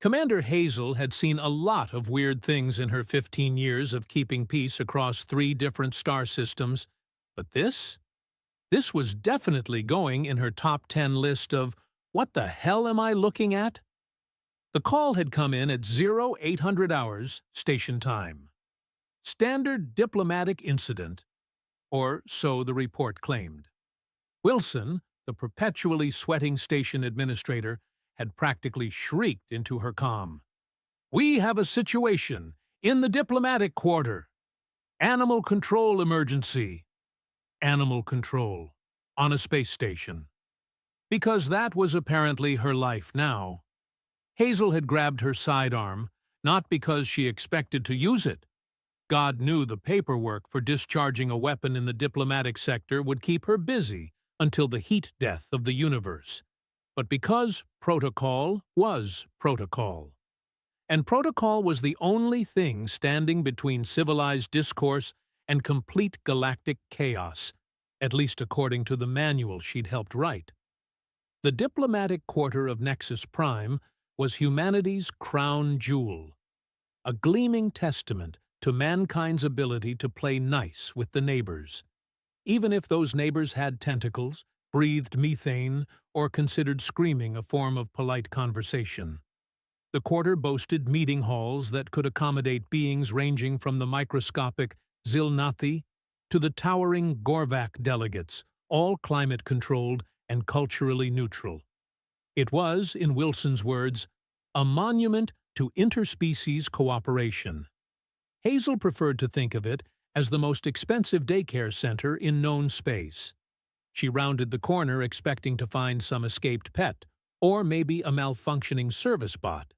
Commander Hazel had seen a lot of weird things in her 15 years of keeping peace across 3 different star systems, but this was definitely going in her top 10 list of "what the hell am I looking at?" The call had come in at 0800 hours station time. Standard diplomatic incident, or so the report claimed. Wilson, the perpetually sweating station administrator, had practically shrieked into her comm. "We have a situation in the diplomatic quarter. Animal control emergency." Animal control on a space station. Because that was apparently her life now. Hazel had grabbed her sidearm, not because she expected to use it. God knew the paperwork for discharging a weapon in the diplomatic sector would keep her busy until the heat death of the universe, but because protocol was protocol. And protocol was the only thing standing between civilized discourse and complete galactic chaos, at least according to the manual she'd helped write. The diplomatic quarter of Nexus Prime was humanity's crown jewel, a gleaming testament to mankind's ability to play nice with the neighbors, even if those neighbors had tentacles, breathed methane, or considered screaming a form of polite conversation. The quarter boasted meeting halls that could accommodate beings ranging from the microscopic Zilnathi to the towering Gorvak delegates, all climate-controlled and culturally neutral. It was, in Wilson's words, a monument to interspecies cooperation. Hazel preferred to think of it as the most expensive daycare center in known space. She rounded the corner expecting to find some escaped pet, or maybe a malfunctioning service bot.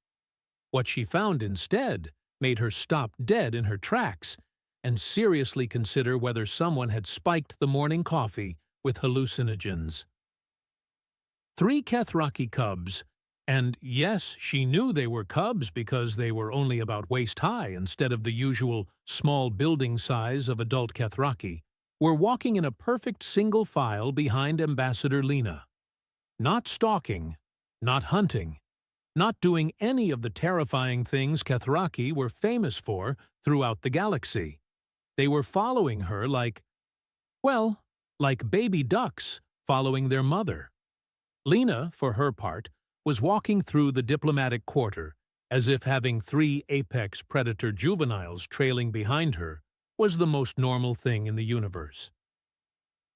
What she found instead made her stop dead in her tracks and seriously consider whether someone had spiked the morning coffee with hallucinogens. 3 Kethraki cubs, and yes, she knew they were cubs because they were only about waist-high instead of the usual small building size of adult Kethraki, were walking in a perfect single file behind Ambassador Lena. Not stalking, not hunting, not doing any of the terrifying things Kethraki were famous for throughout the galaxy. They were following her like baby ducks following their mother. Lena, for her part, was walking through the diplomatic quarter as if having 3 apex predator juveniles trailing behind her was the most normal thing in the universe.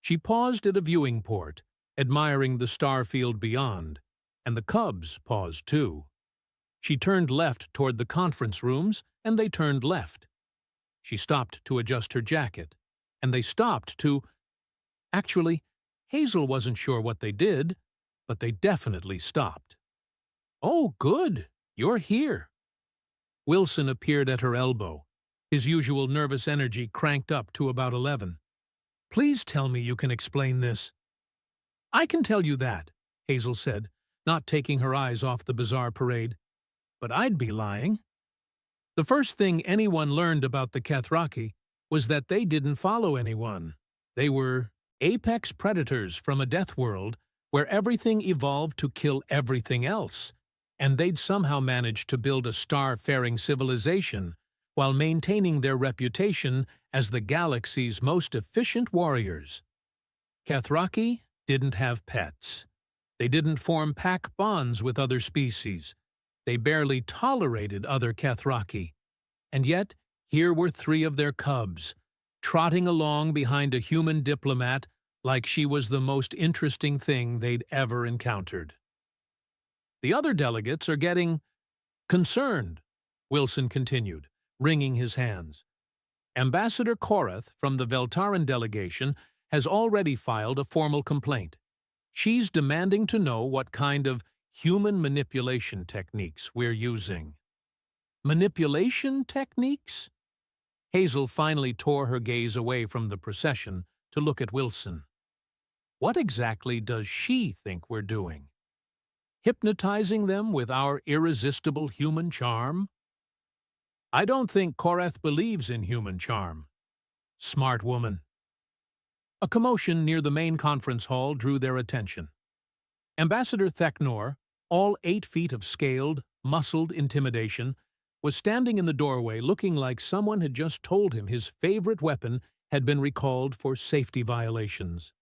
She paused at a viewing port, admiring the star field beyond, and the cubs paused too. She turned left toward the conference rooms, and they turned left. She stopped to adjust her jacket, and they stopped to— Actually, Hazel wasn't sure what they did, but they definitely stopped. "Oh, good, you're here." Wilson appeared at her elbow, his usual nervous energy cranked up to about 11. "Please tell me you can explain this." "I can tell you that," Hazel said, not taking her eyes off the bizarre parade. "But I'd be lying." The first thing anyone learned about the Kethraki was that they didn't follow anyone. They were apex predators from a Deathworld where everything evolved to kill everything else, and they'd somehow managed to build a star-faring civilization while maintaining their reputation as the galaxy's most efficient warriors. Kethraki didn't have pets. They didn't form pack bonds with other species. They barely tolerated other Kethraki. And yet, here were 3 of their cubs, trotting along behind a human diplomat like she was the most interesting thing they'd ever encountered. "The other delegates are getting concerned," Wilson continued, wringing his hands. "Ambassador Korath from the Veltaran delegation has already filed a formal complaint. She's demanding to know what kind of human manipulation techniques we're using." Manipulation techniques? Hazel finally tore her gaze away from the procession to look at Wilson. What exactly does she think we're doing? Hypnotizing them with our irresistible human charm? "I don't think Korath believes in human charm." Smart woman. A commotion near the main conference hall drew their attention. Ambassador Theknor, all 8 feet of scaled, muscled intimidation, was standing in the doorway looking like someone had just told him his favorite weapon had been recalled for safety violations.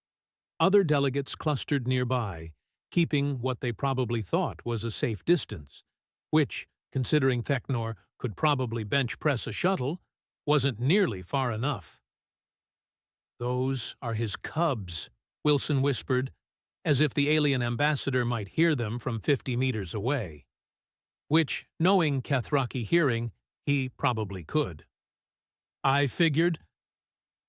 Other delegates clustered nearby, keeping what they probably thought was a safe distance, which, considering Thecnor could probably bench press a shuttle, wasn't nearly far enough. "Those are his cubs," Wilson whispered, as if the alien ambassador might hear them from 50 meters away. Which, knowing Kethraki hearing, he probably could. "I figured."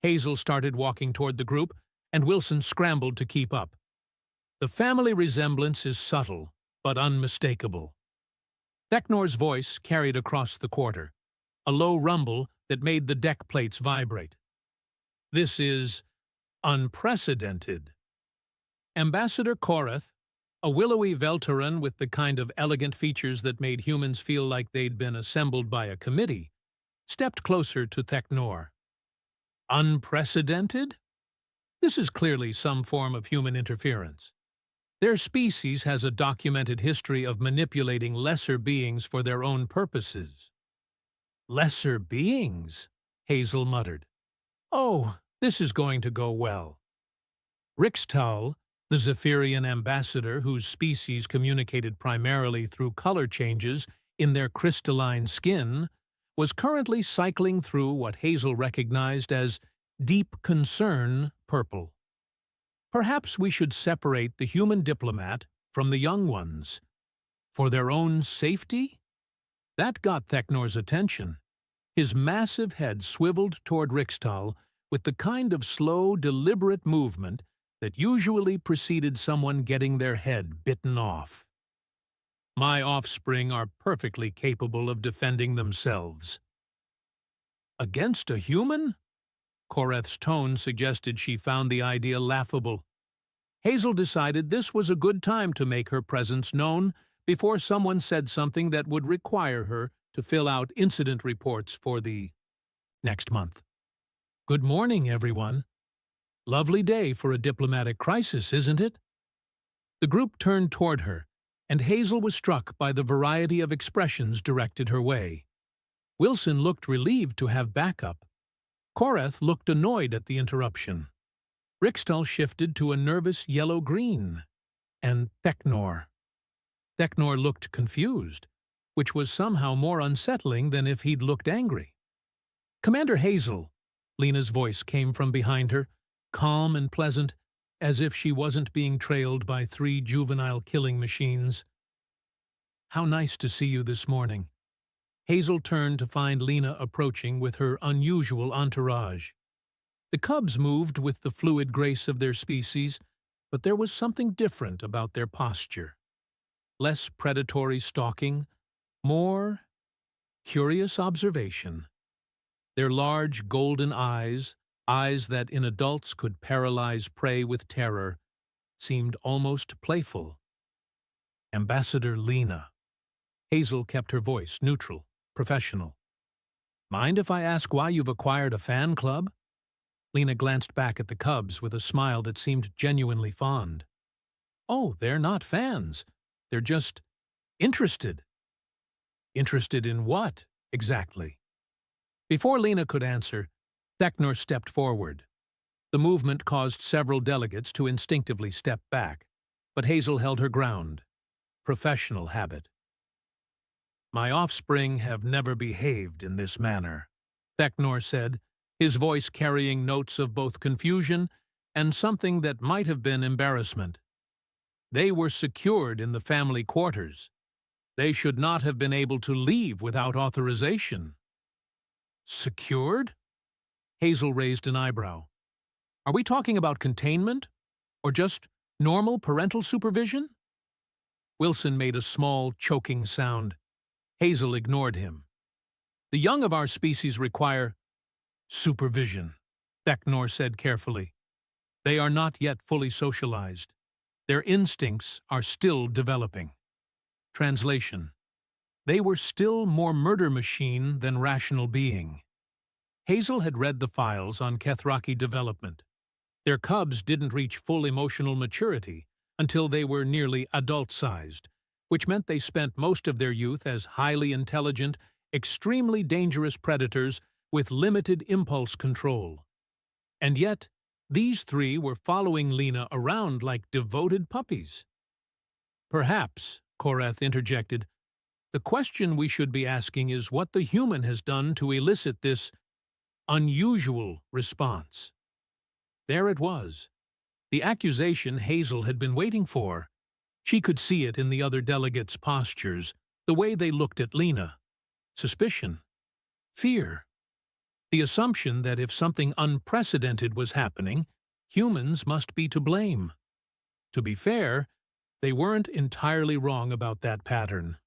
Hazel started walking toward the group, and Wilson scrambled to keep up. The family resemblance is subtle, but unmistakable. Thecnor's voice carried across the quarter, a low rumble that made the deck plates vibrate. "This is unprecedented." Ambassador Korath, a willowy Velteran with the kind of elegant features that made humans feel like they'd been assembled by a committee, stepped closer to Thecnor. "Unprecedented? This is clearly some form of human interference. Their species has a documented history of manipulating lesser beings for their own purposes." "Lesser beings?" Hazel muttered. "Oh, this is going to go well." Rixtal, the Zephyrian ambassador whose species communicated primarily through color changes in their crystalline skin, was currently cycling through what Hazel recognized as deep concern purple. Perhaps we should separate the human diplomat from the young ones. For their own safety? That got Thecnor's attention. His massive head swiveled toward Rixtal with the kind of slow, deliberate movement that usually preceded someone getting their head bitten off. "My offspring are perfectly capable of defending themselves." "Against a human?" Korath's tone suggested she found the idea laughable. Hazel decided this was a good time to make her presence known before someone said something that would require her to fill out incident reports for the next month. "Good morning, everyone. Lovely day for a diplomatic crisis, isn't it?" The group turned toward her, and Hazel was struck by the variety of expressions directed her way. Wilson looked relieved to have backup. Korath looked annoyed at the interruption. Rixtal shifted to a nervous yellow-green. And Thecnor. Thecnor looked confused, which was somehow more unsettling than if he'd looked angry. "Commander Hazel," Lena's voice came from behind her, calm and pleasant, as if she wasn't being trailed by 3 juvenile killing machines. "How nice to see you this morning." Hazel turned to find Lena approaching with her unusual entourage. The cubs moved with the fluid grace of their species, but there was something different about their posture. Less predatory stalking, more curious observation. Their large golden eyes that in adults could paralyze prey with terror, seemed almost playful. "Ambassador Lena." Hazel kept her voice neutral, professional. "Mind if I ask why you've acquired a fan club?" Lena glanced back at the cubs with a smile that seemed genuinely fond. "Oh, they're not fans. They're just interested." "Interested in what, exactly?" Before Lena could answer, Thecnor stepped forward. The movement caused several delegates to instinctively step back, but Hazel held her ground. Professional habit. "My offspring have never behaved in this manner," Thecnor said, his voice carrying notes of both confusion and something that might have been embarrassment. "They were secured in the family quarters. They should not have been able to leave without authorization." "Secured?" Hazel raised an eyebrow. "Are we talking about containment? Or just normal parental supervision?" Wilson made a small, choking sound. Hazel ignored him. "The young of our species require supervision," Thecnor said carefully. "They are not yet fully socialized. Their instincts are still developing." Translation: they were still more murder machine than rational being. Hazel had read the files on Kethraki development. Their cubs didn't reach full emotional maturity until they were nearly adult-sized, which meant they spent most of their youth as highly intelligent, extremely dangerous predators with limited impulse control. And yet, these three were following Lena around like devoted puppies. Perhaps, Koreth interjected, the question we should be asking is what the human has done to elicit this unusual response. There it was, the accusation Hazel had been waiting for. She could see it in the other delegates' postures, the way they looked at Lena. Suspicion. Fear. The assumption that if something unprecedented was happening, humans must be to blame. To be fair, they weren't entirely wrong about that pattern.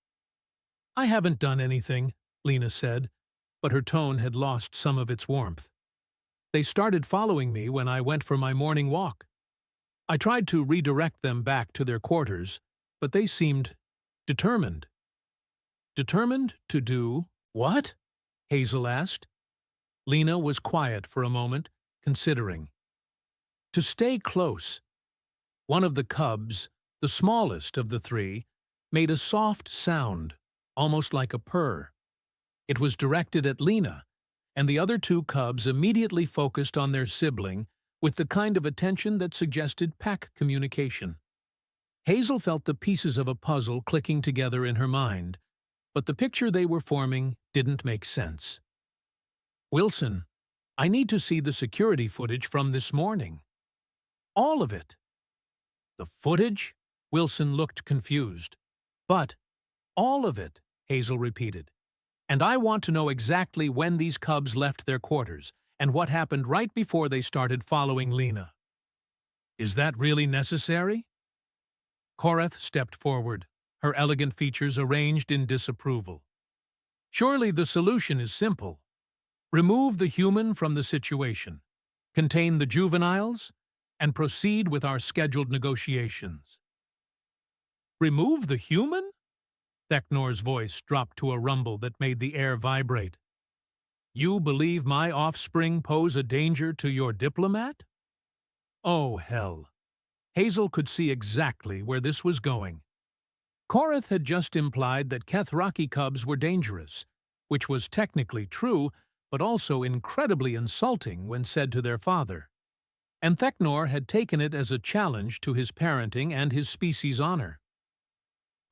"I haven't done anything," Lena said, but her tone had lost some of its warmth. "They started following me when I went for my morning walk. I tried to redirect them back to their quarters, but they seemed determined." "Determined to do what?" Hazel asked. Lena was quiet for a moment, considering. "To stay close." One of the cubs, the smallest of the three, made a soft sound, almost like a purr. It was directed at Lena, and the other two cubs immediately focused on their sibling with the kind of attention that suggested pack communication. Hazel felt the pieces of a puzzle clicking together in her mind, but the picture they were forming didn't make sense. "Wilson, I need to see the security footage from this morning." "All of it." "The footage?" Wilson looked confused. "But all of it," Hazel repeated. "And I want to know exactly when these cubs left their quarters and what happened right before they started following Lena." "Is that really necessary?" Koreth stepped forward, her elegant features arranged in disapproval. "Surely the solution is simple. Remove the human from the situation, contain the juveniles, and proceed with our scheduled negotiations." "Remove the human?" Theknor's voice dropped to a rumble that made the air vibrate. "You believe my offspring pose a danger to your diplomat?" Oh, hell. Hazel could see exactly where this was going. Koreth had just implied that Kethraki cubs were dangerous, which was technically true, but also incredibly insulting when said to their father. And Theknor had taken it as a challenge to his parenting and his species' honor.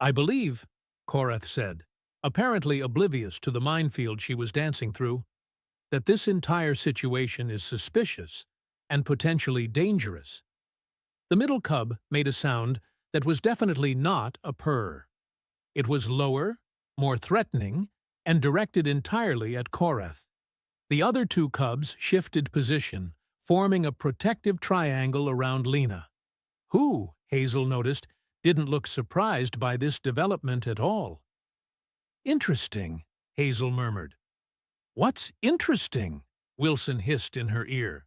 "I believe," Koreth said, apparently oblivious to the minefield she was dancing through, "that this entire situation is suspicious and potentially dangerous." The middle cub made a sound that was definitely not a purr. It was lower, more threatening, and directed entirely at Koreth. The other two cubs shifted position, forming a protective triangle around Lena, who, Hazel noticed, didn't look surprised by this development at all. "Interesting," Hazel murmured. "What's interesting?" Wilson hissed in her ear.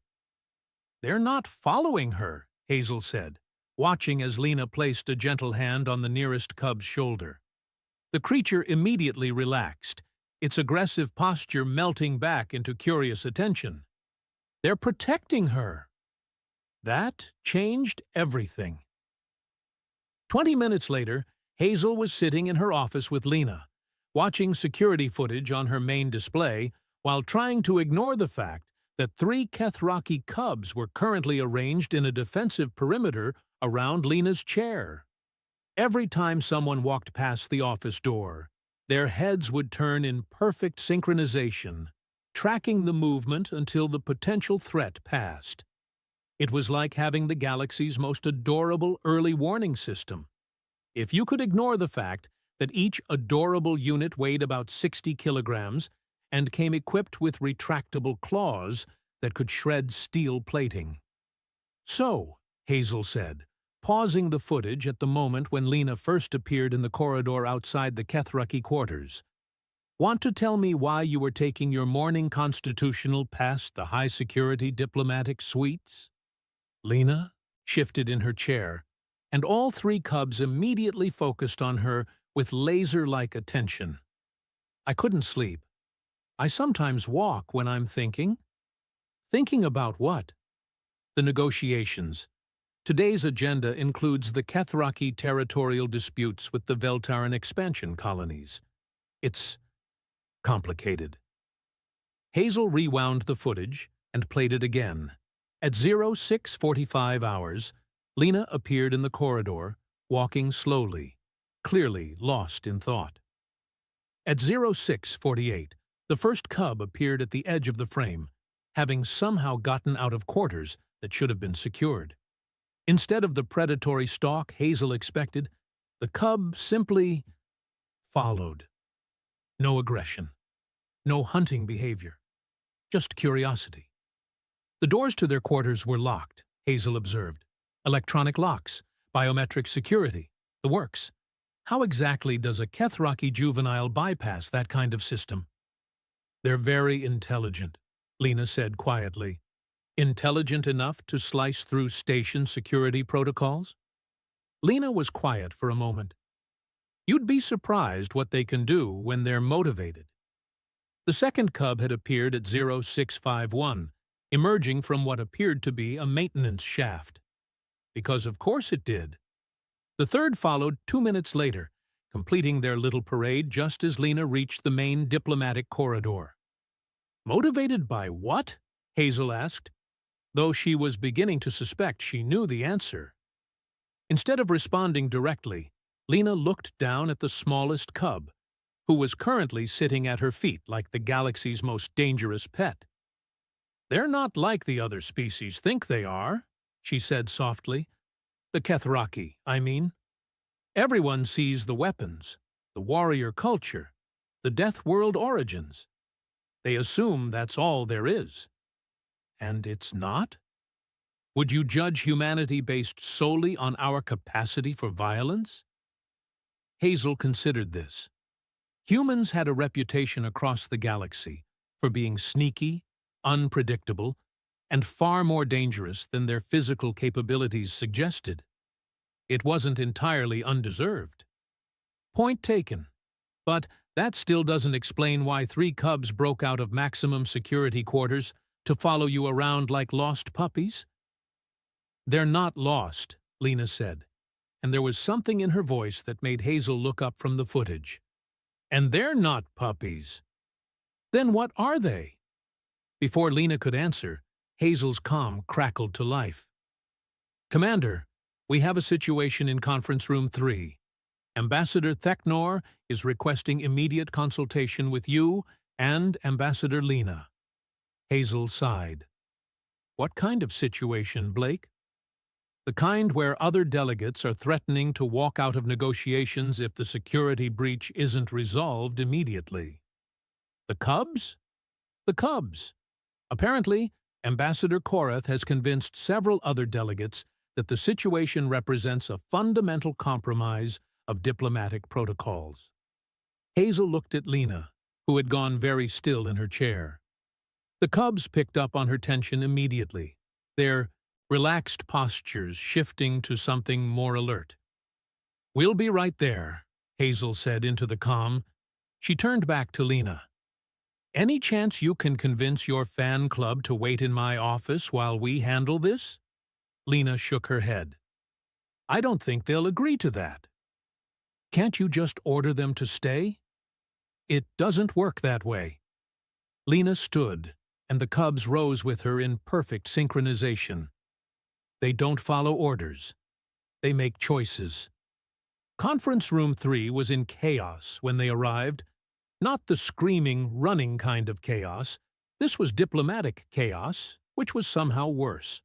"They're not following her," Hazel said, watching as Lena placed a gentle hand on the nearest cub's shoulder. The creature immediately relaxed, its aggressive posture melting back into curious attention. "They're protecting her." That changed everything. 20 minutes later, Hazel was sitting in her office with Lena, watching security footage on her main display while trying to ignore the fact that 3 Kethraki cubs were currently arranged in a defensive perimeter around Lena's chair. Every time someone walked past the office door, their heads would turn in perfect synchronization, tracking the movement until the potential threat passed. It was like having the galaxy's most adorable early warning system. If you could ignore the fact that each adorable unit weighed about 60 kilograms and came equipped with retractable claws that could shred steel plating. "So," Hazel said, pausing the footage at the moment when Lena first appeared in the corridor outside the Kethraki quarters, "want to tell me why you were taking your morning constitutional past the high-security diplomatic suites?" Lena shifted in her chair, and all 3 cubs immediately focused on her with laser-like attention. "I couldn't sleep. I sometimes walk when I'm thinking." "Thinking about what?" "The negotiations. Today's agenda includes the Kethraki territorial disputes with the Veltaran expansion colonies. It's complicated. Hazel rewound the footage and played it again. At 06:45 hours, Lena appeared in the corridor, walking slowly, clearly lost in thought. At 06:48, the first cub appeared at the edge of the frame, having somehow gotten out of quarters that should have been secured. Instead of the predatory stalk Hazel expected, the cub simply followed. No aggression, no hunting behavior, just curiosity. The doors to their quarters were locked, Hazel observed. Electronic locks, biometric security, the works. How exactly does a Kethraki juvenile bypass that kind of system? They're very intelligent, Lena said quietly. Intelligent enough to slice through station security protocols? Lena was quiet for a moment. You'd be surprised what they can do when they're motivated. The second cub had appeared at 0651, emerging from what appeared to be a maintenance shaft. Because of course it did. The third followed 2 minutes later, completing their little parade just as Lena reached the main diplomatic corridor. Motivated by what? Hazel asked, though she was beginning to suspect she knew the answer. Instead of responding directly, Lena looked down at the smallest cub, who was currently sitting at her feet like the galaxy's most dangerous pet. They're not like the other species think they are, she said softly. The Kethraki, I mean. Everyone sees the weapons, the warrior culture, the Deathworld origins. They assume that's all there is. And it's not? Would you judge humanity based solely on our capacity for violence? Hazel considered this. Humans had a reputation across the galaxy for being sneaky, unpredictable, and far more dangerous than their physical capabilities suggested. It wasn't entirely undeserved. Point taken. But that still doesn't explain why 3 cubs broke out of maximum security quarters to follow you around like lost puppies? They're not lost, Lena said, and there was something in her voice that made Hazel look up from the footage. And they're not puppies. Then what are they? Before Lena could answer, Hazel's comm crackled to life. Commander, we have a situation in Conference Room 3. Ambassador Theknor is requesting immediate consultation with you and Ambassador Lena. Hazel sighed. What kind of situation, Blake? The kind where other delegates are threatening to walk out of negotiations if the security breach isn't resolved immediately. The Cubs? The Cubs. Apparently, Ambassador Korath has convinced several other delegates that the situation represents a fundamental compromise of diplomatic protocols. Hazel looked at Lena, who had gone very still in her chair. The Cubs picked up on her tension immediately, their relaxed postures shifting to something more alert. We'll be right there, Hazel said into the comm. She turned back to Lena. Any chance you can convince your fan club to wait in my office while we handle this? Lena shook her head. I don't think they'll agree to that. Can't you just order them to stay? It doesn't work that way. Lena stood, and the Cubs rose with her in perfect synchronization. They don't follow orders. They make choices. Conference Room 3 was in chaos when they arrived. Not the screaming, running kind of chaos. This was diplomatic chaos, which was somehow worse.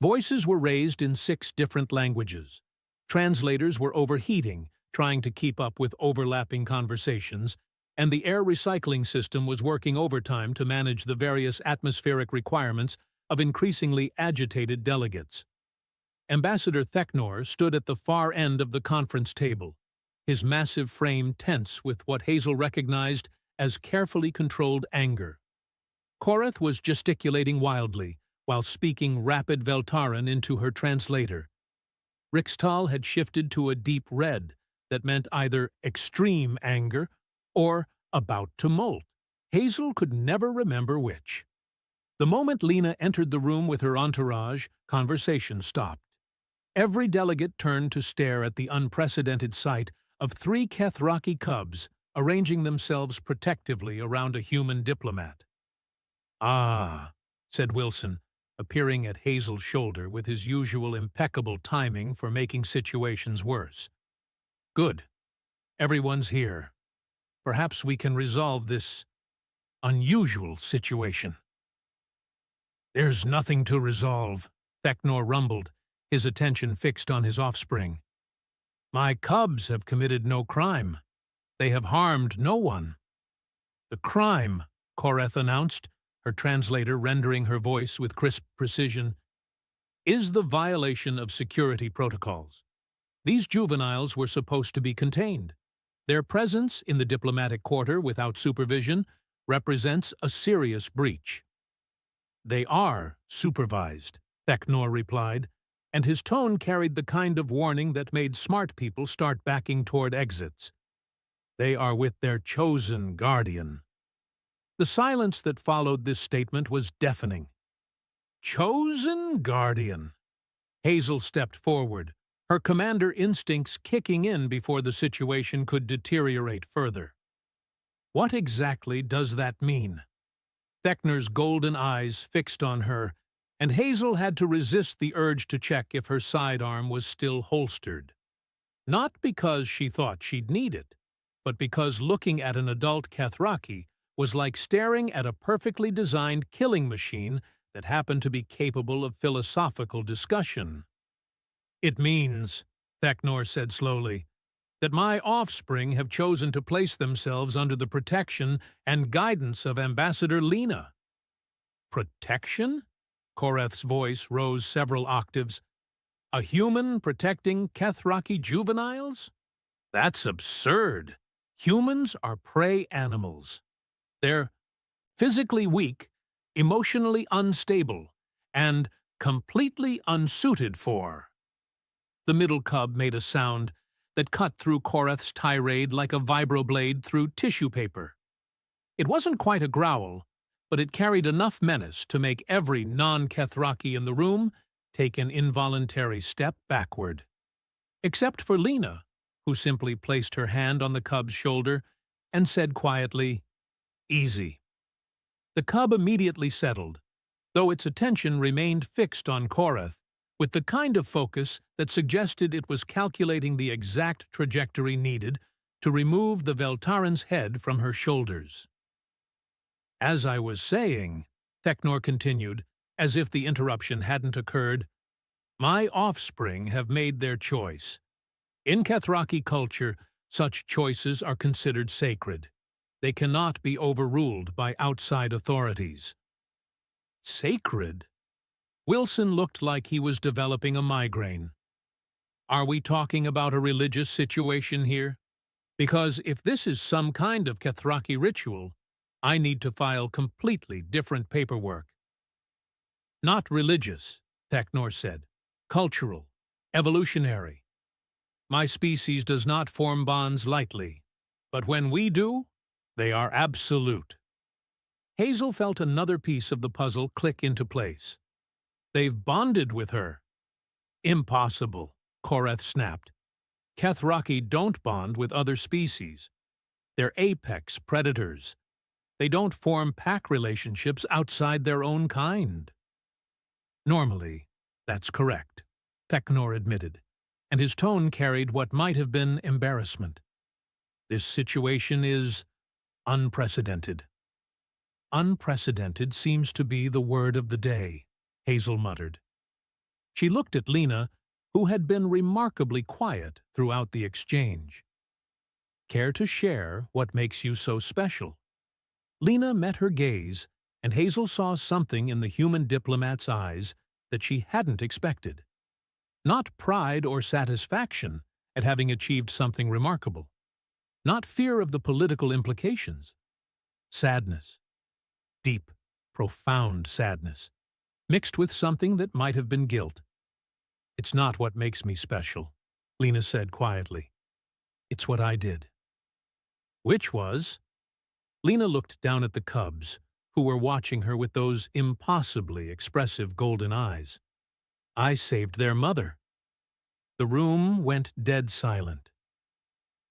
Voices were raised in 6 different languages. Translators were overheating, trying to keep up with overlapping conversations, and the air recycling system was working overtime to manage the various atmospheric requirements of increasingly agitated delegates. Ambassador Theknor stood at the far end of the conference table, his massive frame tense with what Hazel recognized as carefully controlled anger. Korath was gesticulating wildly, while speaking rapid Veltaran into her translator. Rixtal had shifted to a deep red that meant either extreme anger or about to molt. Hazel could never remember which. The moment Lena entered the room with her entourage, conversation stopped. Every delegate turned to stare at the unprecedented sight of three Kethraki cubs arranging themselves protectively around a human diplomat. "Ah," said Wilson, appearing at Hazel's shoulder with his usual impeccable timing for making situations worse. "Good. Everyone's here. Perhaps we can resolve this unusual situation." "There's nothing to resolve," Thecnor rumbled, his attention fixed on his offspring. "My cubs have committed no crime. They have harmed no one." "The crime," Koreth announced, her translator rendering her voice with crisp precision, "is the violation of security protocols. These juveniles were supposed to be contained. Their presence in the diplomatic quarter without supervision represents a serious breach." "They are supervised," Thecnor replied, and his tone carried the kind of warning that made smart people start backing toward exits. "They are with their chosen guardian." The silence that followed this statement was deafening. "Chosen guardian?" Hazel stepped forward, her commander instincts kicking in before the situation could deteriorate further. "What exactly does that mean?" Thecnor's golden eyes fixed on her, and Hazel had to resist the urge to check if her sidearm was still holstered. Not because she thought she'd need it, but because looking at an adult Kethraki was like staring at a perfectly designed killing machine that happened to be capable of philosophical discussion. "It means," Thecnor said slowly, "that my offspring have chosen to place themselves under the protection and guidance of Ambassador Lena." "Protection?" Koreth's voice rose several octaves. "A human protecting Kethraki juveniles? That's absurd. Humans are prey animals. They're physically weak, emotionally unstable, and completely unsuited for." The middle cub made a sound that cut through Koreth's tirade like a vibroblade through tissue paper. It wasn't quite a growl, but it carried enough menace to make every non-Kethraki in the room take an involuntary step backward. Except for Lena, who simply placed her hand on the cub's shoulder and said quietly, "Easy." The cub immediately settled, though its attention remained fixed on Koreth, with the kind of focus that suggested it was calculating the exact trajectory needed to remove the Veltaran's head from her shoulders. "As I was saying," Thecnor continued, as if the interruption hadn't occurred, "my offspring have made their choice. In Kethraki culture, such choices are considered sacred. They cannot be overruled by outside authorities." "Sacred?" Wilson looked like he was developing a migraine. "Are we talking about a religious situation here? Because if this is some kind of Kethraki ritual, I need to file completely different paperwork." "Not religious," Thecnor said. "Cultural, evolutionary. My species does not form bonds lightly, but when we do, they are absolute." Hazel felt another piece of the puzzle click into place. "They've bonded with her." "Impossible," Koreth snapped. "Kethraki don't bond with other species. They're apex predators. They don't form pack relationships outside their own kind." "Normally, that's correct," Thecnor admitted, and his tone carried what might have been embarrassment. "This situation is unprecedented." "Unprecedented seems to be the word of the day," Hazel muttered. She looked at Lena, who had been remarkably quiet throughout the exchange. "Care to share what makes you so special?" Lena met her gaze, and Hazel saw something in the human diplomat's eyes that she hadn't expected. Not pride or satisfaction at having achieved something remarkable. Not fear of the political implications. Sadness. Deep, profound sadness, mixed with something that might have been guilt. "It's not what makes me special," Lena said quietly. "It's what I did." "Which was?" Lena looked down at the cubs, who were watching her with those impossibly expressive golden eyes. "I saved their mother." The room went dead silent.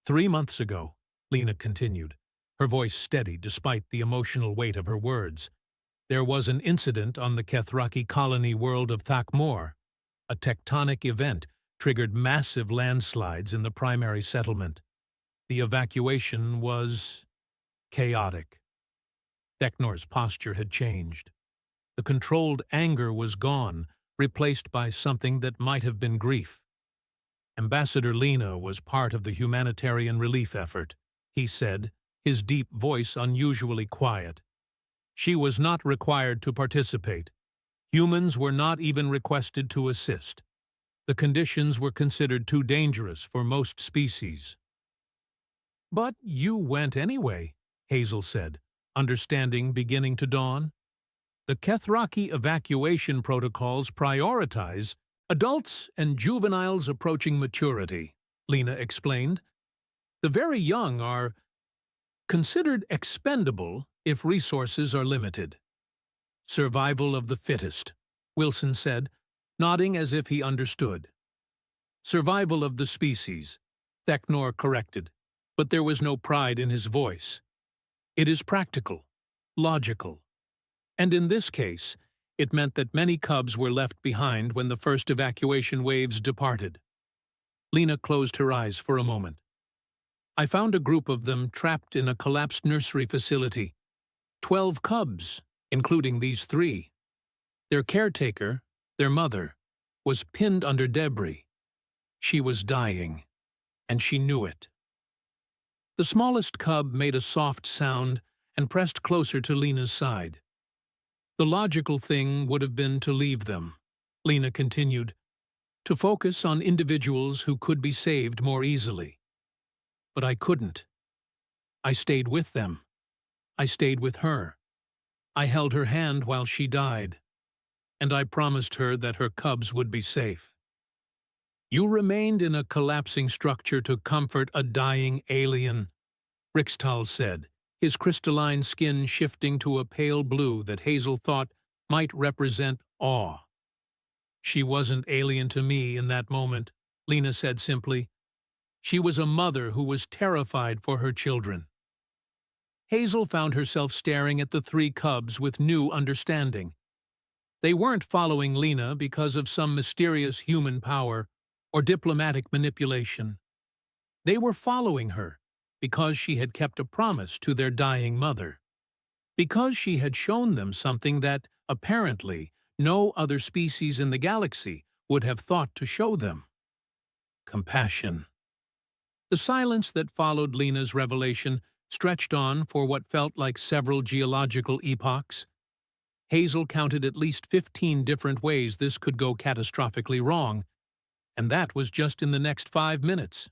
3 months ago, Lena continued, her voice steady despite the emotional weight of her words, there was an incident on the Kethraki colony world of Thakmor. A tectonic event triggered massive landslides in the primary settlement. The evacuation was chaotic. Theknor's posture had changed. The controlled anger was gone, replaced by something that might have been grief. Ambassador Lena was part of the humanitarian relief effort, he said, his deep voice unusually quiet. She was not required to participate. Humans were not even requested to assist. The conditions were considered too dangerous for most species. "But you went anyway," Hazel said, understanding beginning to dawn. "The Kethraki evacuation protocols prioritize adults and juveniles approaching maturity," Lena explained. "The very young are considered expendable if resources are limited." "Survival of the fittest," Wilson said, nodding as if he understood. "Survival of the species," Theknor corrected, but there was no pride in his voice. "It is practical, logical. And in this case, it meant that many cubs were left behind when the first evacuation waves departed." Lena closed her eyes for a moment. "I found a group of them trapped in a collapsed nursery facility. 12 cubs, including these 3. Their caretaker, their mother, was pinned under debris. She was dying, and she knew it." The smallest cub made a soft sound and pressed closer to Lena's side. "The logical thing would have been to leave them," Lena continued, "to focus on individuals who could be saved more easily. But I couldn't. I stayed with them. I stayed with her. I held her hand while she died, and I promised her that her cubs would be safe." "You remained in a collapsing structure to comfort a dying alien," Rixtal said, his crystalline skin shifting to a pale blue that Hazel thought might represent awe. "She wasn't alien to me in that moment," Lena said simply. "She was a mother who was terrified for her children." Hazel found herself staring at the 3 cubs with new understanding. They weren't following Lena because of some mysterious human power or diplomatic manipulation. They were following her because she had kept a promise to their dying mother. Because she had shown them something that, apparently, no other species in the galaxy would have thought to show them. Compassion. The silence that followed Lena's revelation stretched on for what felt like several geological epochs. Hazel counted at least 15 different ways this could go catastrophically wrong, and that was just in the next 5 minutes.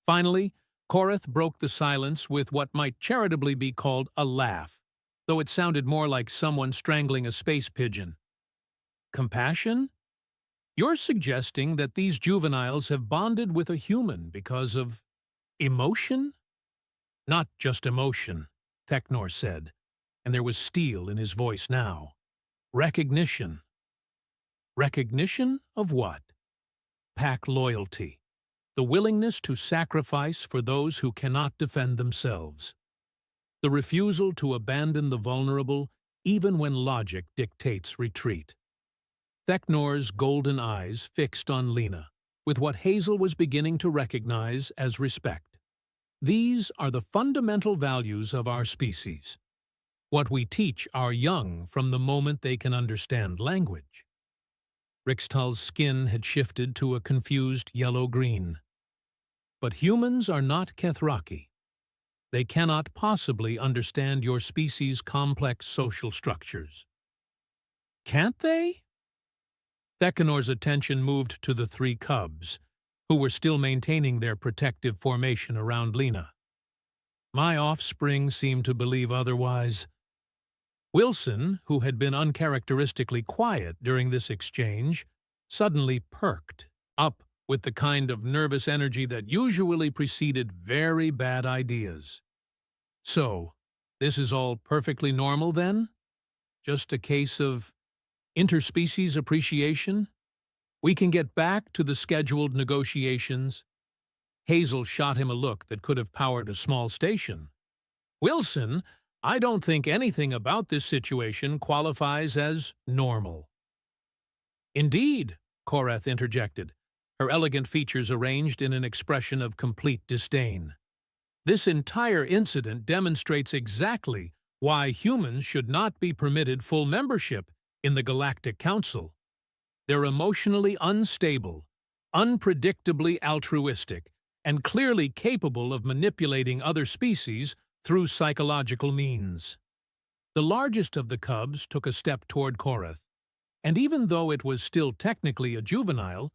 Finally, Korath broke the silence with what might charitably be called a laugh, though it sounded more like someone strangling a space pigeon. "Compassion? You're suggesting that these juveniles have bonded with a human because of emotion?" "Not just emotion," Theknor said, and there was steel in his voice now. "Recognition." "Recognition of what?" "Pack loyalty. The willingness to sacrifice for those who cannot defend themselves. The refusal to abandon the vulnerable even when logic dictates retreat." Theknor's golden eyes fixed on Lena, with what Hazel was beginning to recognize as respect. "These are the fundamental values of our species. What we teach our young from the moment they can understand language." Rixtal's skin had shifted to a confused yellow-green. "But humans are not Kethraki. They cannot possibly understand your species' complex social structures." "Can't they?" Thekenor's attention moved to the 3 cubs, who were still maintaining their protective formation around Lena. "My offspring seem to believe otherwise." Wilson, who had been uncharacteristically quiet during this exchange, suddenly perked up with the kind of nervous energy that usually preceded very bad ideas. "So, this is all perfectly normal then? Just a case of interspecies appreciation?" We can get back to the scheduled negotiations. Hazel shot him a look that could have powered a small station. Wilson, I don't think anything about this situation qualifies as normal. Indeed, Korath interjected, her elegant features arranged in an expression of complete disdain. This entire incident demonstrates exactly why humans should not be permitted full membership in the Galactic Council. They're emotionally unstable, unpredictably altruistic, and clearly capable of manipulating other species through psychological means. The largest of the cubs took a step toward Korath, and even though it was still technically a juvenile,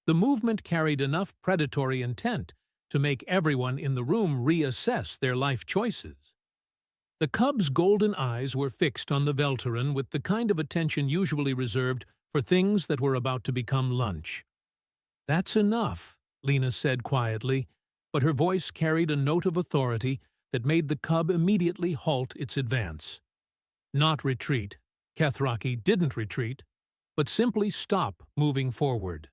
the movement carried enough predatory intent to make everyone in the room reassess their life choices. The cub's golden eyes were fixed on the Velteran with the kind of attention usually reserved for things that were about to become lunch. "That's enough," Lena said quietly, but her voice carried a note of authority that made the cub immediately halt its advance. Not retreat. Kethraki didn't retreat, but simply stop moving forward.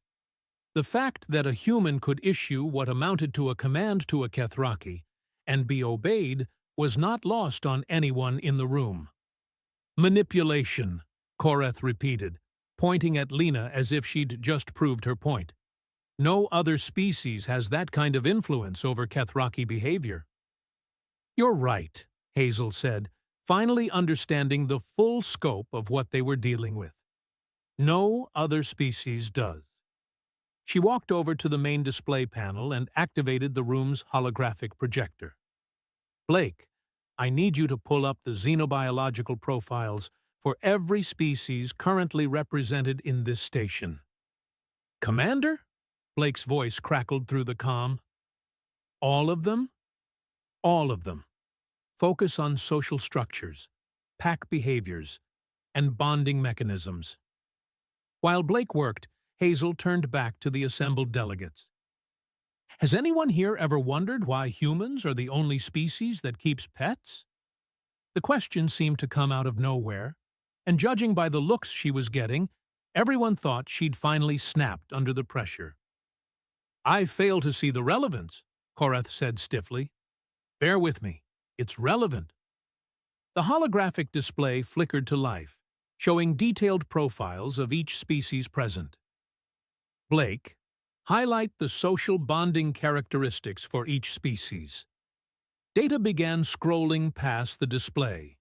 The fact that a human could issue what amounted to a command to a Kethraki and be obeyed was not lost on anyone in the room. "Manipulation," Korath repeated, pointing at Lena as if she'd just proved her point. "No other species has that kind of influence over Kethraki behavior." "You're right," Hazel said, finally understanding the full scope of what they were dealing with. "No other species does." She walked over to the main display panel and activated the room's holographic projector. "Blake, I need you to pull up the xenobiological profiles for every species currently represented in this station." "Commander?" Blake's voice crackled through the comm. "All of them?" "All of them. Focus on social structures, pack behaviors, and bonding mechanisms." While Blake worked, Hazel turned back to the assembled delegates. "Has anyone here ever wondered why humans are the only species that keeps pets?" The question seemed to come out of nowhere, and judging by the looks she was getting, everyone thought she'd finally snapped under the pressure. "I fail to see the relevance," Korath said stiffly. "Bear with me. It's relevant." The holographic display flickered to life, showing detailed profiles of each species present. "Blake, highlight the social bonding characteristics for each species." Data began scrolling past the display.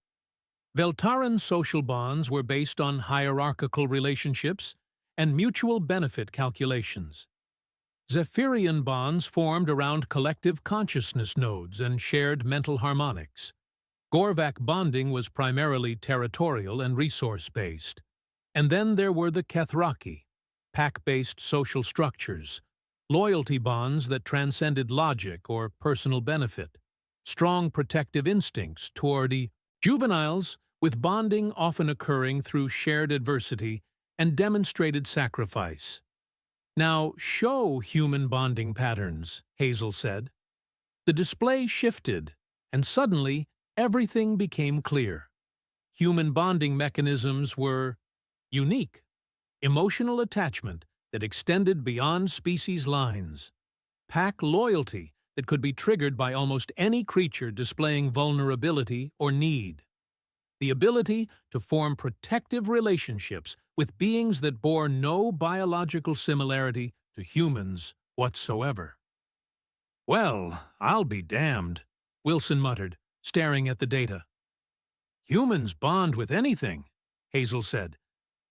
Veltaran social bonds were based on hierarchical relationships and mutual benefit calculations. Zephyrian bonds formed around collective consciousness nodes and shared mental harmonics. Gorvak bonding was primarily territorial and resource-based. And then there were the Kethraki, pack-based social structures, loyalty bonds that transcended logic or personal benefit, strong protective instincts toward the juveniles, with bonding often occurring through shared adversity and demonstrated sacrifice. "Now show human bonding patterns," Hazel said. The display shifted, and suddenly everything became clear. Human bonding mechanisms were unique, emotional attachment that extended beyond species lines, pack loyalty that could be triggered by almost any creature displaying vulnerability or need, the ability to form protective relationships with beings that bore no biological similarity to humans whatsoever. "Well, I'll be damned," Wilson muttered, staring at the data. "Humans bond with anything," Hazel said,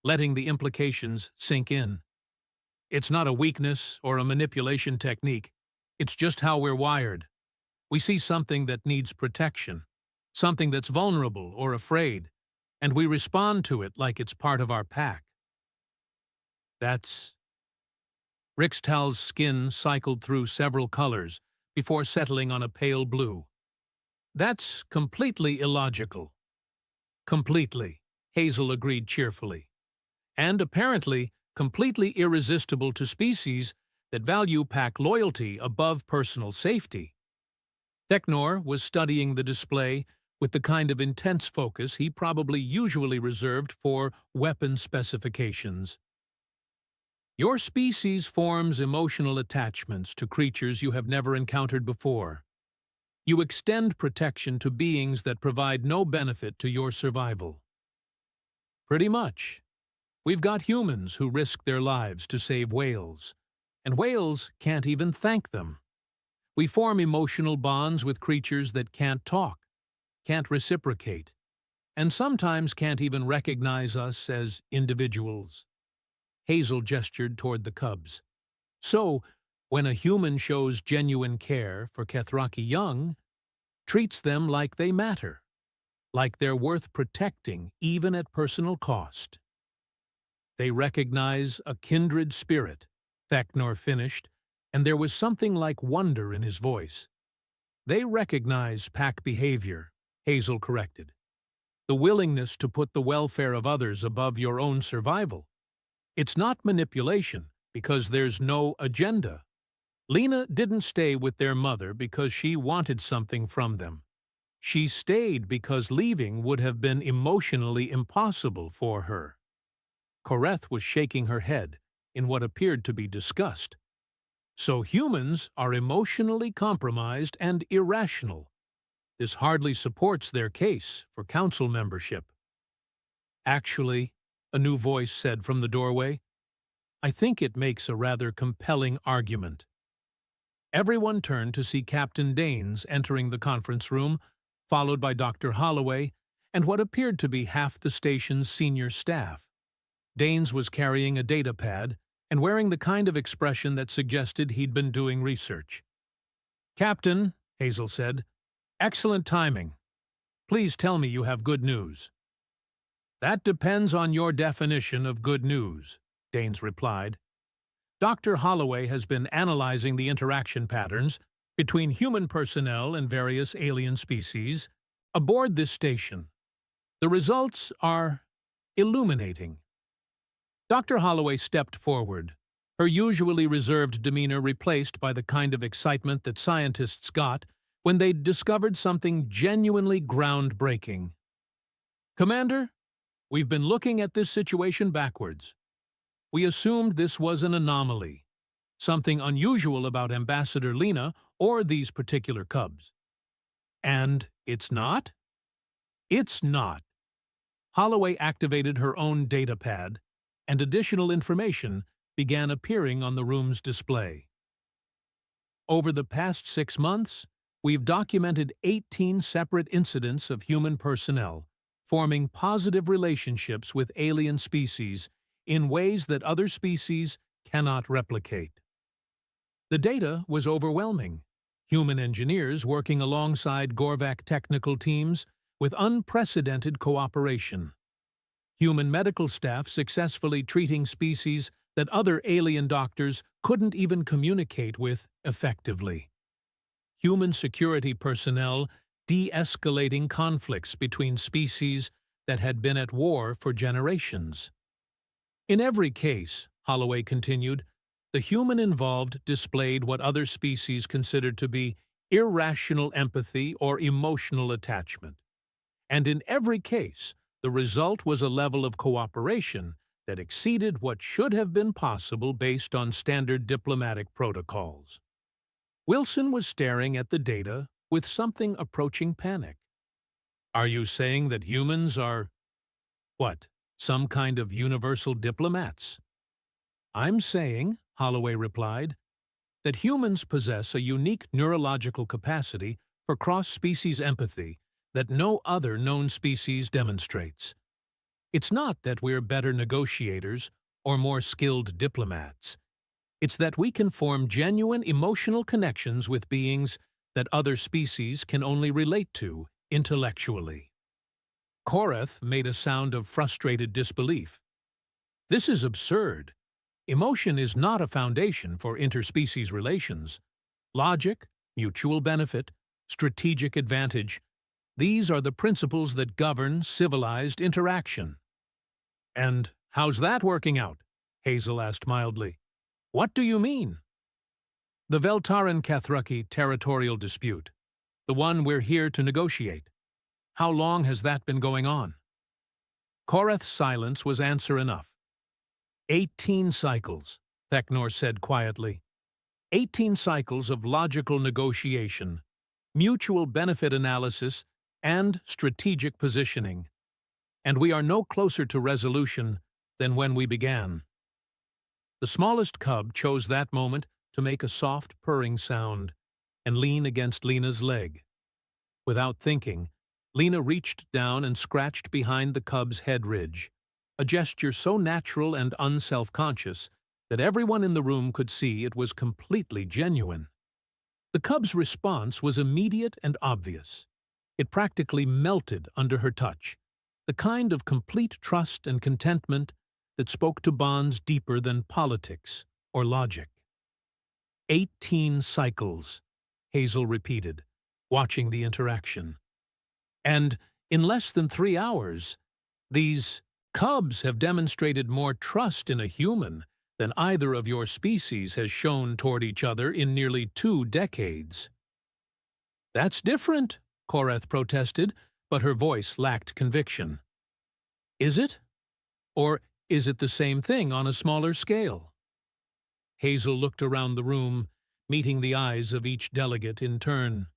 letting the implications sink in. "It's not a weakness or a manipulation technique. It's just how we're wired. We see something that needs protection, something that's vulnerable or afraid, and we respond to it like it's part of our pack." "That's..." Rixtal's skin cycled through several colors before settling on a pale blue. "That's completely illogical." "Completely," Hazel agreed cheerfully. "And apparently completely irresistible to species that value pack loyalty above personal safety." Technor was studying the display with the kind of intense focus he probably usually reserved for weapon specifications. Your species forms emotional attachments to creatures you have never encountered before. You extend protection to beings that provide no benefit to your survival. Pretty much. We've got humans who risk their lives to save whales, and whales can't even thank them. We form emotional bonds with creatures that can't talk, can't reciprocate, and sometimes can't even recognize us as individuals. Hazel gestured toward the cubs. So, when a human shows genuine care for Kethraki young, treats them like they matter, like they're worth protecting even at personal cost. They recognize a kindred spirit, Theknor finished, and there was something like wonder in his voice. They recognize pack behavior, Hazel corrected. The willingness to put the welfare of others above your own survival. It's not manipulation, because there's no agenda. Lena didn't stay with their mother because she wanted something from them. She stayed because leaving would have been emotionally impossible for her. Koreth was shaking her head in what appeared to be disgust. So humans are emotionally compromised and irrational. This hardly supports their case for council membership. Actually, a new voice said from the doorway, I think it makes a rather compelling argument. Everyone turned to see Captain Danes entering the conference room, followed by Dr. Holloway and what appeared to be half the station's senior staff. Danes was carrying a data pad and wearing the kind of expression that suggested he'd been doing research. Captain, Hazel said, excellent timing. Please tell me you have good news. That depends on your definition of good news, Danes replied. Dr. Holloway has been analyzing the interaction patterns between human personnel and various alien species aboard this station. The results are illuminating. Dr. Holloway stepped forward, her usually reserved demeanor replaced by the kind of excitement that scientists got when they'd discovered something genuinely groundbreaking. Commander, we've been looking at this situation backwards. We assumed this was an anomaly, something unusual about Ambassador Lena or these particular cubs. And it's not? It's not. Holloway activated her own data pad, and additional information began appearing on the room's display. Over the past 6 months, we've documented 18 separate incidents of human personnel forming positive relationships with alien species in ways that other species cannot replicate. The data was overwhelming. Human engineers working alongside Gorvak technical teams with unprecedented cooperation. Human medical staff successfully treating species that other alien doctors couldn't even communicate with effectively. Human security personnel de-escalating conflicts between species that had been at war for generations. In every case, Holloway continued, the human involved displayed what other species considered to be irrational empathy or emotional attachment. And in every case, the result was a level of cooperation that exceeded what should have been possible based on standard diplomatic protocols. Wilson was staring at the data with something approaching panic. Are you saying that humans are, what, some kind of universal diplomats? I'm saying, Holloway replied, that humans possess a unique neurological capacity for cross-species empathy that no other known species demonstrates. It's not that we're better negotiators or more skilled diplomats. It's that we can form genuine emotional connections with beings that other species can only relate to intellectually. Koreth made a sound of frustrated disbelief. This is absurd. Emotion is not a foundation for interspecies relations. Logic, mutual benefit, strategic advantage, these are the principles that govern civilized interaction. And how's that working out? Hazel asked mildly. What do you mean? The Veltaran-Kethraki territorial dispute, the one we're here to negotiate. How long has that been going on? Koreth's silence was answer enough. 18 cycles. Thecnor said quietly. 18 cycles of logical negotiation, mutual benefit analysis, and strategic positioning. And we are no closer to resolution than when we began. The smallest cub chose that moment to make a soft purring sound and lean against Lena's leg. Without thinking, Lena reached down and scratched behind the cub's head ridge, a gesture so natural and unself-conscious that everyone in the room could see it was completely genuine. The cub's response was immediate and obvious. It practically melted under her touch, the kind of complete trust and contentment that spoke to bonds deeper than politics or logic. 18 cycles, Hazel repeated, watching the interaction. And in less than 3 hours, these cubs have demonstrated more trust in a human than either of your species has shown toward each other in nearly 2 decades. That's different, Koreth protested, but her voice lacked conviction. Is it? Or is it the same thing on a smaller scale? Hazel looked around the room, meeting the eyes of each delegate in turn.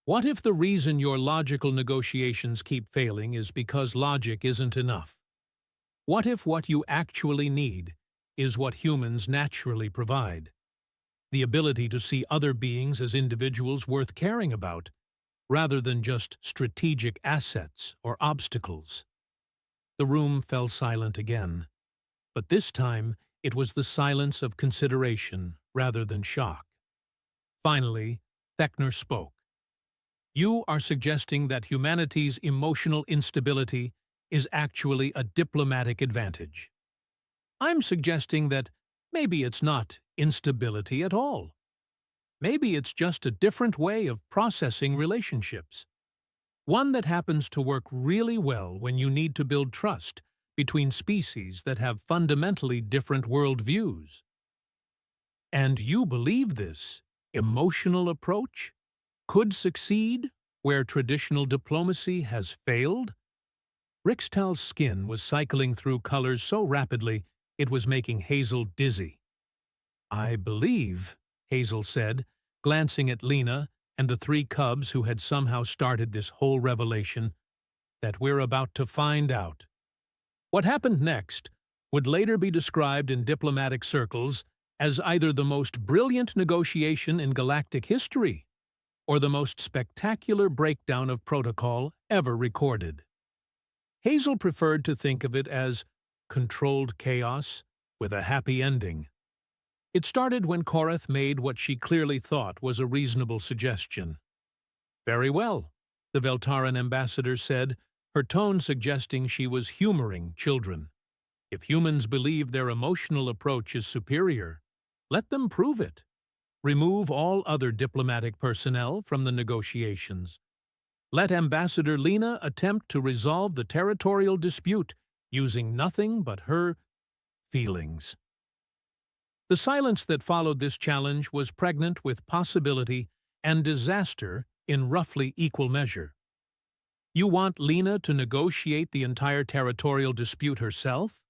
What if the reason your logical negotiations keep failing is because logic isn't enough? What if what you actually need is what humans naturally provide? The ability to see other beings as individuals worth caring about, rather than just strategic assets or obstacles. The room fell silent again, but this time it was the silence of consideration rather than shock. Finally, Thecnor spoke. You are suggesting that humanity's emotional instability is actually a diplomatic advantage. I'm suggesting that maybe it's not instability at all. Maybe it's just a different way of processing relationships. One that happens to work really well when you need to build trust between species that have fundamentally different worldviews. And you believe this emotional approach could succeed where traditional diplomacy has failed? Rixtal's skin was cycling through colors so rapidly it was making Hazel dizzy. I believe, Hazel said, glancing at Lena and the 3 cubs who had somehow started this whole revelation, that we're about to find out. What happened next would later be described in diplomatic circles as either the most brilliant negotiation in galactic history or the most spectacular breakdown of protocol ever recorded. Hazel preferred to think of it as controlled chaos with a happy ending. It started when Koreth made what she clearly thought was a reasonable suggestion. Very well, the Veltaran ambassador said, her tone suggesting she was humoring children. If humans believe their emotional approach is superior, let them prove it. Remove all other diplomatic personnel from the negotiations. Let Ambassador Lena attempt to resolve the territorial dispute using nothing but her feelings. The silence that followed this challenge was pregnant with possibility and disaster in roughly equal measure. You want Lena to negotiate the entire territorial dispute herself?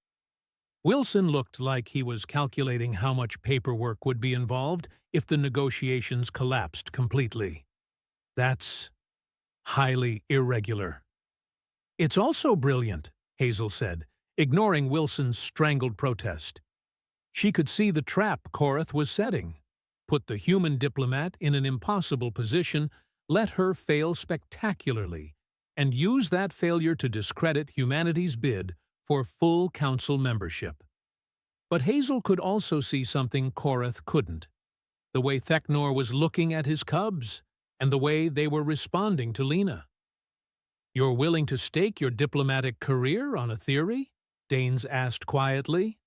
Wilson looked like he was calculating how much paperwork would be involved if the negotiations collapsed completely. That's highly irregular. It's also brilliant, Hazel said, ignoring Wilson's strangled protest. She could see the trap Koreth was setting. Put the human diplomat in an impossible position, let her fail spectacularly, and use that failure to discredit humanity's bid for full council membership. But Hazel could also see something Koreth couldn't. The way Thecnor was looking at his cubs, and the way they were responding to Lena. You're willing to stake your diplomatic career on a theory? Danes asked quietly.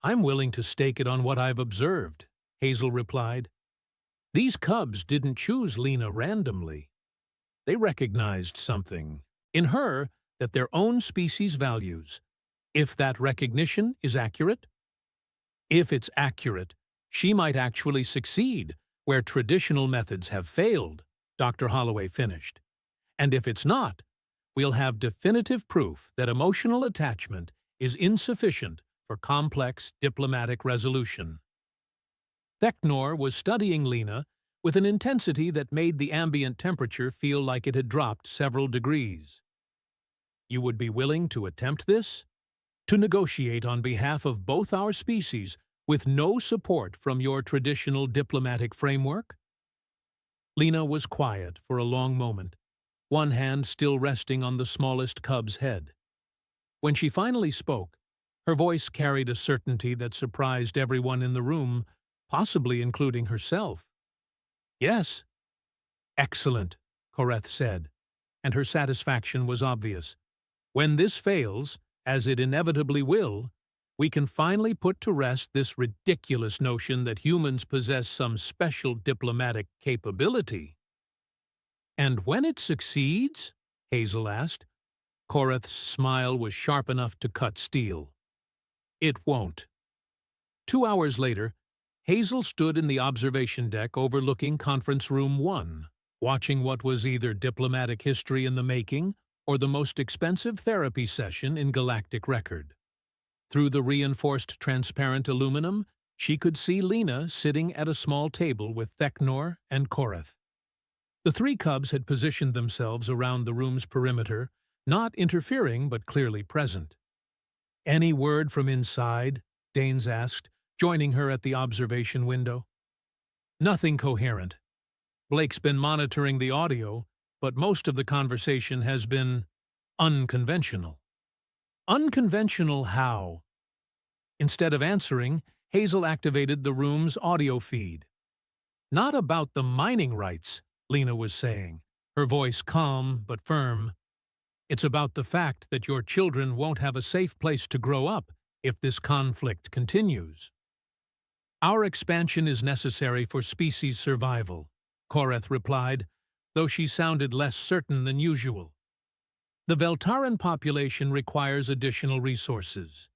I'm willing to stake it on what I've observed, Hazel replied. These cubs didn't choose Lena randomly. They recognized something in her that their own species values, if that recognition is accurate. If it's accurate, she might actually succeed where traditional methods have failed, Dr. Holloway finished. And if it's not, we'll have definitive proof that emotional attachment is insufficient for complex diplomatic resolution. Thecnor was studying Lena with an intensity that made the ambient temperature feel like it had dropped several degrees. "You would be willing to attempt this? To negotiate on behalf of both our species with no support from your traditional diplomatic framework?" Lena was quiet for a long moment, one hand still resting on the smallest cub's head. When she finally spoke, her voice carried a certainty that surprised everyone in the room, possibly including herself. "Yes." "Excellent," Koreth said, and her satisfaction was obvious. "When this fails, as it inevitably will, we can finally put to rest this ridiculous notion that humans possess some special diplomatic capability." "And when it succeeds?" Hazel asked. Koreth's smile was sharp enough to cut steel. "It won't." 2 hours later, Hazel stood in the observation deck overlooking Conference Room 1, watching what was either diplomatic history in the making or the most expensive therapy session in galactic record. Through the reinforced transparent aluminum, she could see Lena sitting at a small table with Thecnor and Koreth. The three cubs had positioned themselves around the room's perimeter, not interfering but clearly present. "Any word from inside?" Danes asked, joining her at the observation window. "Nothing coherent. Blake's been monitoring the audio, but most of the conversation has been unconventional." "Unconventional how?" Instead of answering, Hazel activated the room's audio feed. "Not about the mining rights," Lena was saying, her voice calm but firm. "It's about the fact that your children won't have a safe place to grow up if this conflict continues. Our expansion is necessary for species survival," Koreth replied, though she sounded less certain than usual. "The Veltaran population requires additional resources.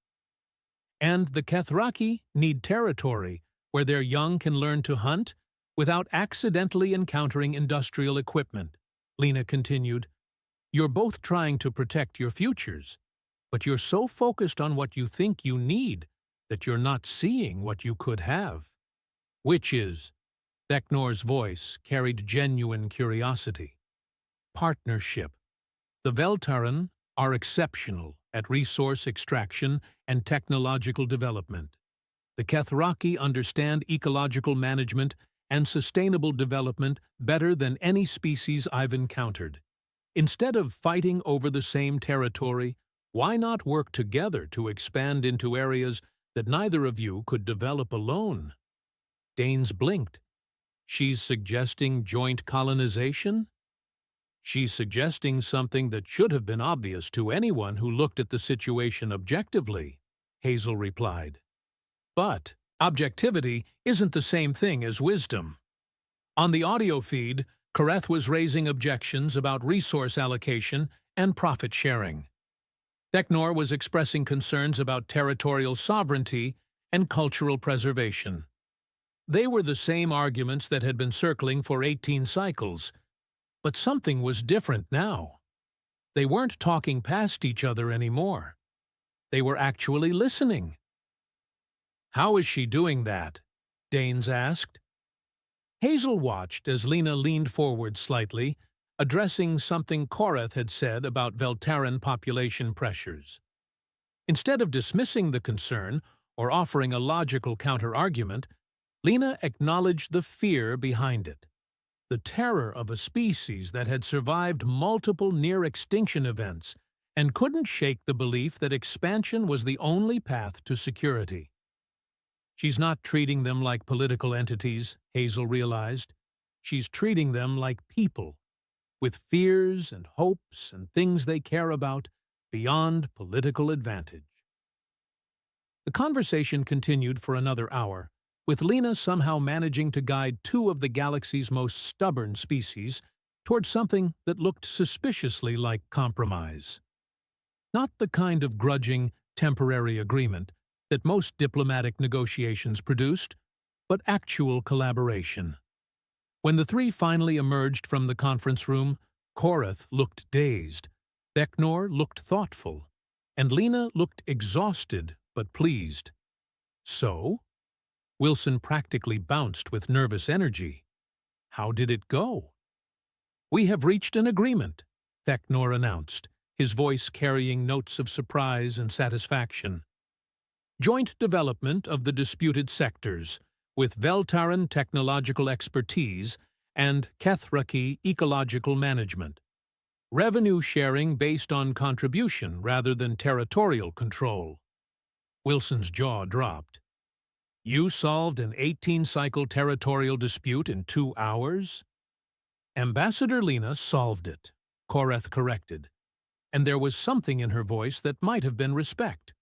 And the Kethraki need territory where their young can learn to hunt without accidentally encountering industrial equipment," Lena continued. "You're both trying to protect your futures, but you're so focused on what you think you need that you're not seeing what you could have." "Which is?" Thecnor's voice carried genuine curiosity. "Partnership. The Veltaran are exceptional at resource extraction and technological development. The Kethraki understand ecological management and sustainable development better than any species I've encountered. Instead of fighting over the same territory, why not work together to expand into areas that neither of you could develop alone?" Danes blinked. "She's suggesting joint colonization?" "She's suggesting something that should have been obvious to anyone who looked at the situation objectively," Hazel replied. "But objectivity isn't the same thing as wisdom." On the audio feed, Koreth was raising objections about resource allocation and profit sharing. Thecnor was expressing concerns about territorial sovereignty and cultural preservation. They were the same arguments that had been circling for 18 cycles, but something was different now. They weren't talking past each other anymore. They were actually listening. "How is she doing that?" Danes asked. Hazel watched as Lena leaned forward slightly, addressing something Koreth had said about Veltaran population pressures. Instead of dismissing the concern or offering a logical counter-argument, Lena acknowledged the fear behind it. The terror of a species that had survived multiple near-extinction events and couldn't shake the belief that expansion was the only path to security. She's not treating them like political entities, Hazel realized. She's treating them like people, with fears and hopes and things they care about beyond political advantage. The conversation continued for another hour, with Lena somehow managing to guide two of the galaxy's most stubborn species towards something that looked suspiciously like compromise. Not the kind of grudging, temporary agreement that most diplomatic negotiations produced, but actual collaboration. When the three finally emerged from the conference room, Koreth looked dazed, Thecnor looked thoughtful, and Lena looked exhausted but pleased. So? Wilson practically bounced with nervous energy. How did it go? We have reached an agreement, Theknor announced, his voice carrying notes of surprise and satisfaction. Joint development of the disputed sectors, with Veltaran technological expertise and Kethraki ecological management. Revenue sharing based on contribution rather than territorial control. Wilson's jaw dropped. You solved an 18-cycle territorial dispute in 2 hours? Ambassador Lena solved it, Koreth corrected, and there was something in her voice that might have been respect.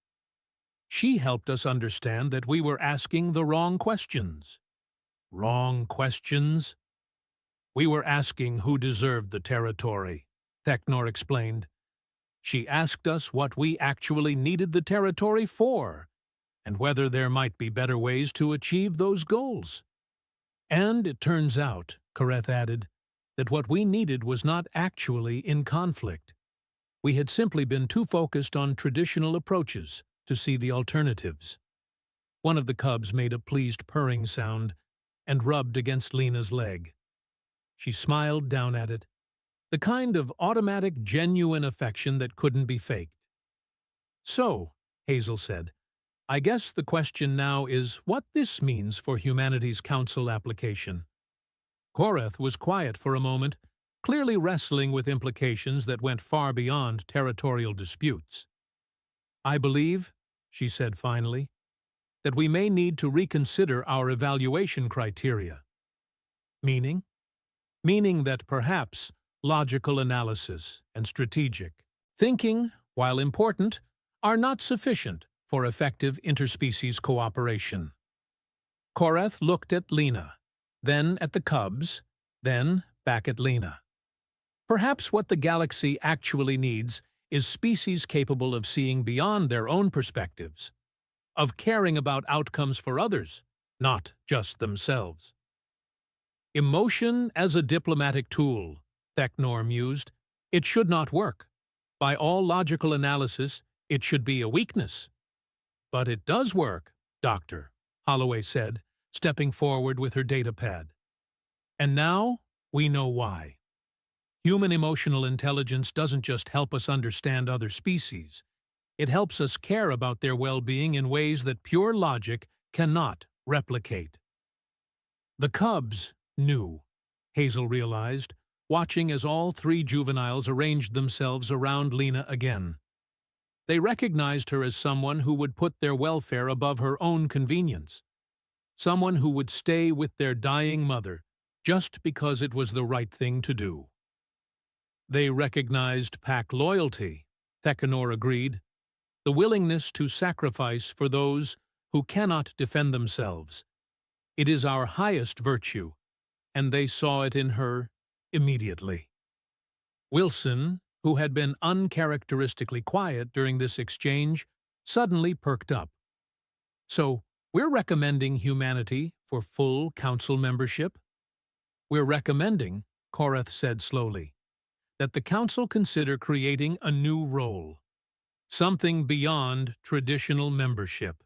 She helped us understand that we were asking the wrong questions. Wrong questions? We were asking who deserved the territory, Theknor explained. She asked us what we actually needed the territory for, and whether there might be better ways to achieve those goals. And it turns out, Koreth added, that what we needed was not actually in conflict. We had simply been too focused on traditional approaches to see the alternatives. One of the cubs made a pleased purring sound and rubbed against Lena's leg. She smiled down at it, the kind of automatic, genuine affection that couldn't be faked. So, Hazel said, I guess the question now is what this means for humanity's council application. Koreth was quiet for a moment, clearly wrestling with implications that went far beyond territorial disputes. I believe, she said finally, that we may need to reconsider our evaluation criteria. Meaning? Meaning that perhaps logical analysis and strategic thinking, while important, are not sufficient for effective interspecies cooperation. Koreth looked at Lena, then at the cubs, then back at Lena. Perhaps what the galaxy actually needs is species capable of seeing beyond their own perspectives, of caring about outcomes for others, not just themselves. Emotion as a diplomatic tool, Theknor mused. It should not work. By all logical analysis, it should be a weakness. But it does work, Doctor, Holloway said, stepping forward with her datapad. And now we know why. Human emotional intelligence doesn't just help us understand other species. It helps us care about their well-being in ways that pure logic cannot replicate. The cubs knew, Hazel realized, watching as all 3 juveniles arranged themselves around Lena again. They recognized her as someone who would put their welfare above her own convenience. Someone who would stay with their dying mother just because it was the right thing to do. They recognized pack loyalty, Theknor agreed, the willingness to sacrifice for those who cannot defend themselves. It is our highest virtue, and they saw it in her immediately. Wilson, who had been uncharacteristically quiet during this exchange, suddenly perked up. So, we're recommending humanity for full council membership? We're recommending, Koreth said slowly, that the council consider creating a new role, something beyond traditional membership.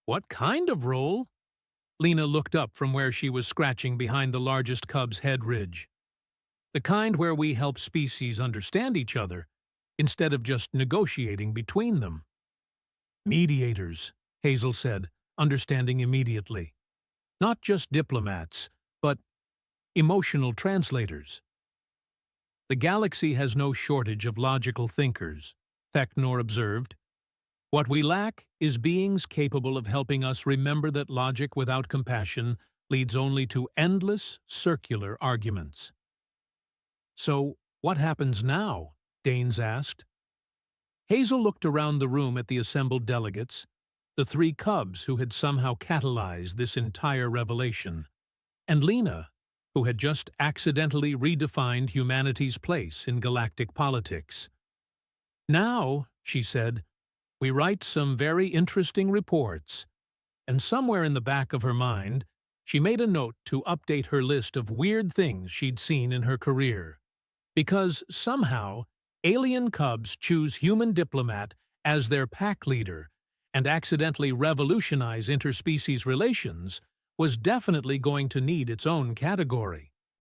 What kind of role? Lena looked up from where she was scratching behind the largest cub's head ridge. The kind where we help species understand each other, instead of just negotiating between them. Mediators, Hazel said, understanding immediately. Not just diplomats, but emotional translators. The galaxy has no shortage of logical thinkers, Theknor observed. What we lack is beings capable of helping us remember that logic without compassion leads only to endless, circular arguments. So, what happens now? Danes asked. Hazel looked around the room at the assembled delegates, the 3 cubs who had somehow catalyzed this entire revelation, and Lena, who had just accidentally redefined humanity's place in galactic politics. Now, she said, we write some very interesting reports, and somewhere in the back of her mind, she made a note to update her list of weird things she'd seen in her career. Because somehow, alien cubs choose human diplomat as their pack leader, and accidentally revolutionize interspecies relations was definitely going to need its own category.